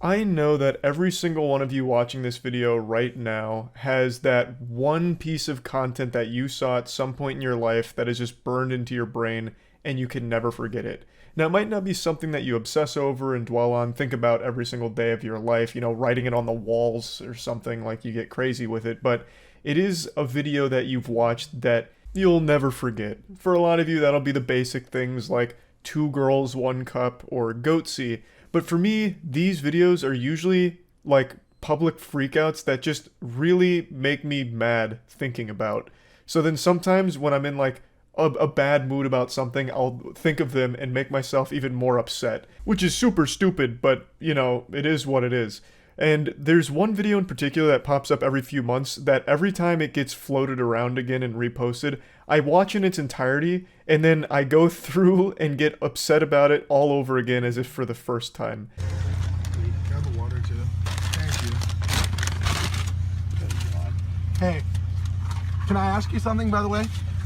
I know that every single one of you watching this video right now has that one piece of content that you saw at some point in your life that is just burned into your brain and you can never forget it. Now, it might not be something that you obsess over and dwell on, think about every single day of your life, writing it on the walls or something like you get crazy with it, but it is a video that you've watched that you'll never forget. For a lot of you, that'll be the basic things like Two Girls, One Cup or Goatsy. But for me, these videos are usually like public freakouts that just really make me mad thinking about. So then sometimes when I'm in like a bad mood about something, I'll think of them and make myself even more upset. Which is super stupid, but it is what it is. And there's one video in particular that pops up every few months that every time it gets floated around again and reposted, I watch in its entirety and then I go through and get upset about it all over again as if for the first time. Grab the water too. Thank you. Hey, can I ask you something by the way?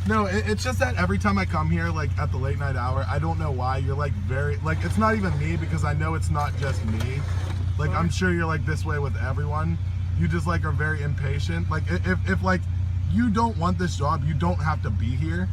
No, it's just that every time I come here, like at the late night hour, I don't know why, you're like it's not even me because I know it's not just me. Like, I'm sure you're like this way with everyone. You just like are very impatient. Like if like you don't want this job, you don't have to be here.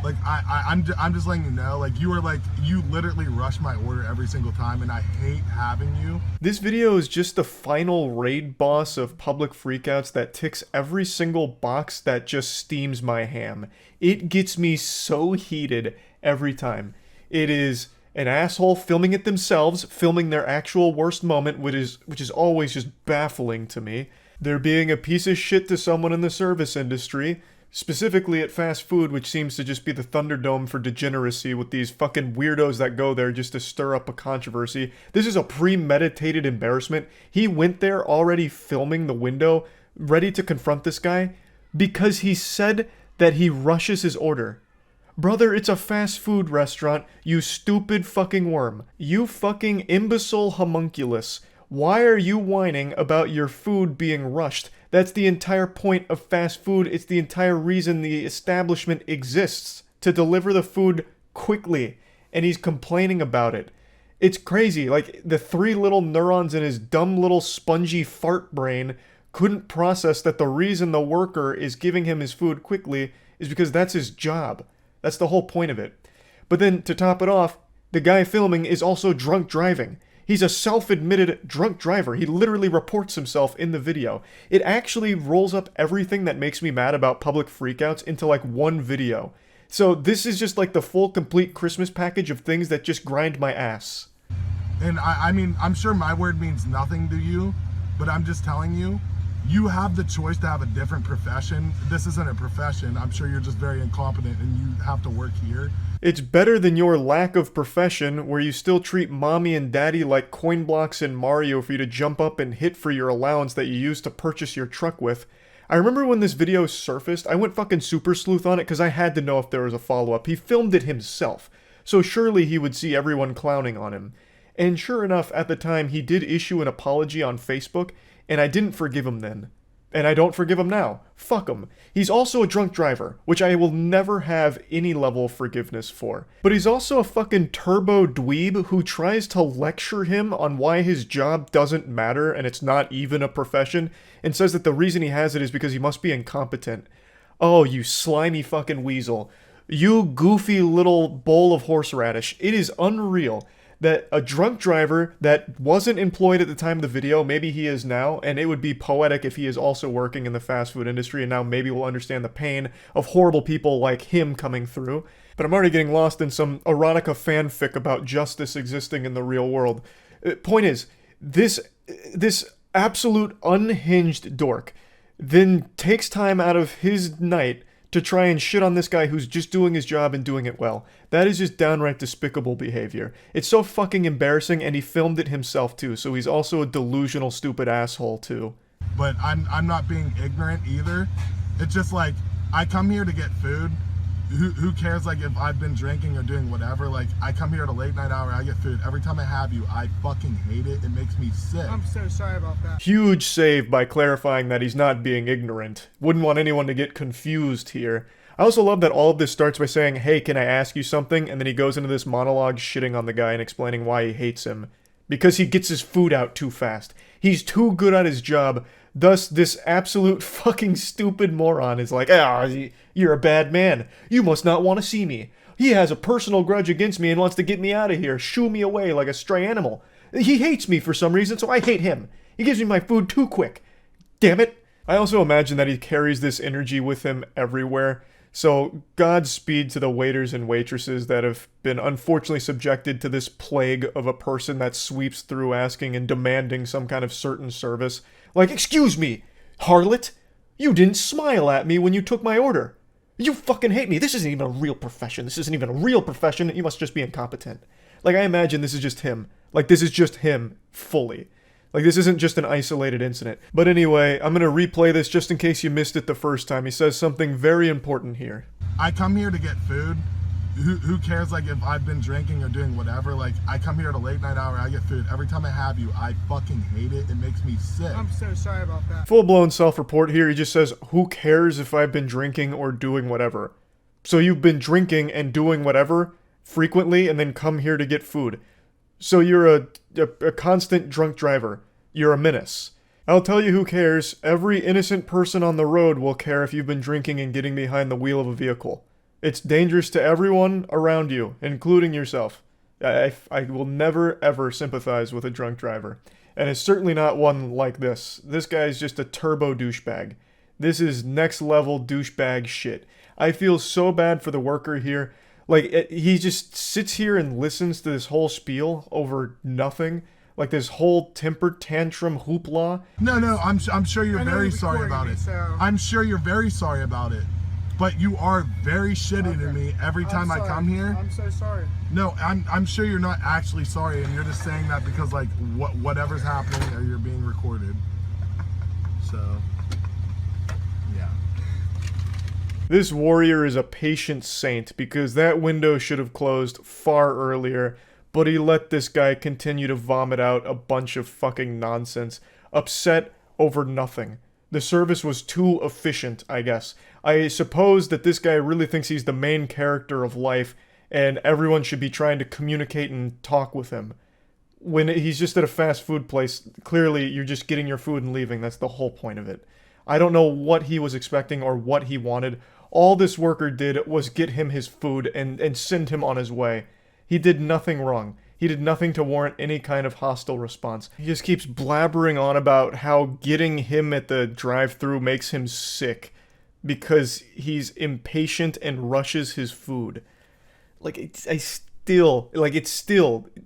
Like I'm just letting you know, like you literally rush my order every single time and I hate having you. This video is just the final raid boss of public freakouts that ticks every single box that just steams my ham. It gets me so heated every time. It is an asshole filming it themselves, filming their actual worst moment, which is always just baffling to me. They're being a piece of shit to someone in the service industry, specifically at fast food, which seems to just be the Thunderdome for degeneracy with these fucking weirdos that go there just to stir up a controversy. This is a premeditated embarrassment. He went there already filming the window, ready to confront this guy, because he said that he rushes his order. Brother, it's a fast food restaurant, you stupid fucking worm. You fucking imbecile homunculus. Why are you whining about your food being rushed? That's the entire point of fast food. It's the entire reason the establishment exists, to deliver the food quickly. And he's complaining about it. It's crazy. Like, the 3 little neurons in his dumb little spongy fart brain couldn't process that the reason the worker is giving him his food quickly is because that's his job. That's the whole point of it. But then, to top it off, the guy filming is also drunk driving. He's a self-admitted drunk driver. He literally reports himself in the video. It actually rolls up everything that makes me mad about public freakouts into like one video. So this is just like the full complete Christmas package of things that just grind my ass. And I mean, I'm sure my word means nothing to you, but I'm just telling you, you have the choice to have a different profession. This isn't a profession. I'm sure you're just very incompetent and you have to work here. It's better than your lack of profession, where you still treat mommy and daddy like coin blocks in Mario for you to jump up and hit for your allowance that you use to purchase your truck with. I remember when this video surfaced, I went fucking super sleuth on it because I had to know if there was a follow-up. He filmed it himself, so surely he would see everyone clowning on him. And sure enough, at the time, he did issue an apology on Facebook, and I didn't forgive him then. And I don't forgive him now. Fuck him. He's also a drunk driver, which I will never have any level of forgiveness for. But he's also a fucking turbo dweeb who tries to lecture him on why his job doesn't matter and it's not even a profession, and says that the reason he has it is because he must be incompetent. Oh, you slimy fucking weasel. You goofy little bowl of horseradish. It is unreal that a drunk driver that wasn't employed at the time of the video, maybe he is now, and it would be poetic if he is also working in the fast food industry, and now maybe we'll understand the pain of horrible people like him coming through. But I'm already getting lost in some erotica fanfic about justice existing in the real world. Point is, this absolute unhinged dork then takes time out of his night to try and shit on this guy who's just doing his job and doing it well. That is just downright despicable behavior. It's so fucking embarrassing, and he filmed it himself too, so he's also a delusional, stupid asshole too. But I'm not being ignorant either. It's just like, I come here to get food. Who cares like if I've been drinking or doing whatever? Like, I come here at a late night hour, I get food. Every time I have you, I fucking hate it. It makes me sick. I'm so sorry about that. Huge save by clarifying that he's not being ignorant. Wouldn't want anyone to get confused here. I also love that all of this starts by saying, hey, can I ask you something? And then he goes into this monologue shitting on the guy and explaining why he hates him. because he gets his food out too fast. He's too good at his job. Thus, this absolute fucking stupid moron is like, you're a bad man. You must not want to see me. He has a personal grudge against me and wants to get me out of here, shoo me away like a stray animal. He hates me for some reason, so I hate him. He gives me my food too quick. Damn it. I also imagine that he carries this energy with him everywhere. So, Godspeed to the waiters and waitresses that have been unfortunately subjected to this plague of a person that sweeps through asking and demanding some kind of certain service. Like, excuse me, harlot, you didn't smile at me when you took my order. You fucking hate me. This isn't even a real profession. This isn't even a real profession. You must just be incompetent. Like, I imagine this is just him. Like, this is just him, fully. Like, this isn't just an isolated incident. But anyway, I'm gonna replay this just in case you missed it the first time. He says something very important here. I come here to get food. Who cares, like, if I've been drinking or doing whatever? Like, I come here at a late night hour, I get food. Every time I have you, I fucking hate it. It makes me sick. I'm so sorry about that. Full-blown self-report here. He just says, who cares if I've been drinking or doing whatever? So you've been drinking and doing whatever frequently and then come here to get food. So you're a constant drunk driver. You're a menace. I'll tell you who cares. Every innocent person on the road will care if you've been drinking and getting behind the wheel of a vehicle. It's dangerous to everyone around you, including yourself. I will never, ever sympathize with a drunk driver. And it's certainly not one like this. This guy's just a turbo douchebag. This is next level douchebag shit. I feel so bad for the worker here. Like, he just sits here and listens to this whole spiel over nothing. Like, this whole temper tantrum hoopla. No, I'm sure you're very sorry about it. I'm sure you're very sorry about it. But you are very shitty to me every time I come here. I'm so sorry. No, I'm sure you're not actually sorry, and you're just saying that because, like, whatever's happening or you're being recorded. So, yeah. This warrior is a patient saint because that window should have closed far earlier, but he let this guy continue to vomit out a bunch of fucking nonsense, upset over nothing. The service was too efficient, I guess. I suppose that this guy really thinks he's the main character of life, and everyone should be trying to communicate and talk with him. When he's just at a fast food place, clearly you're just getting your food and leaving. That's the whole point of it. I don't know what he was expecting or what he wanted. All this worker did was get him his food and send him on his way. He did nothing wrong. He did nothing to warrant any kind of hostile response. He just keeps blabbering on about how getting him at the drive-thru makes him sick because he's impatient and rushes his food. Like, it's still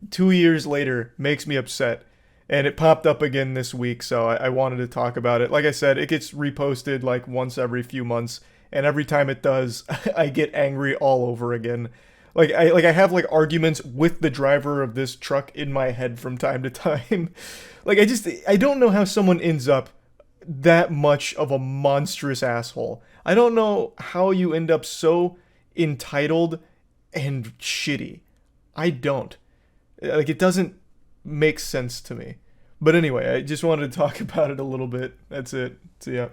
2 years later makes me upset. And it popped up again this week, so I wanted to talk about it. Like I said, it gets reposted like once every few months, and every time it does, I get angry all over again. Like I have like arguments with the driver of this truck in my head from time to time. Like I don't know how someone ends up that much of a monstrous asshole. I don't know how you end up so entitled and shitty. I don't. Like, it doesn't make sense to me. But anyway, I just wanted to talk about it a little bit. That's it. See ya.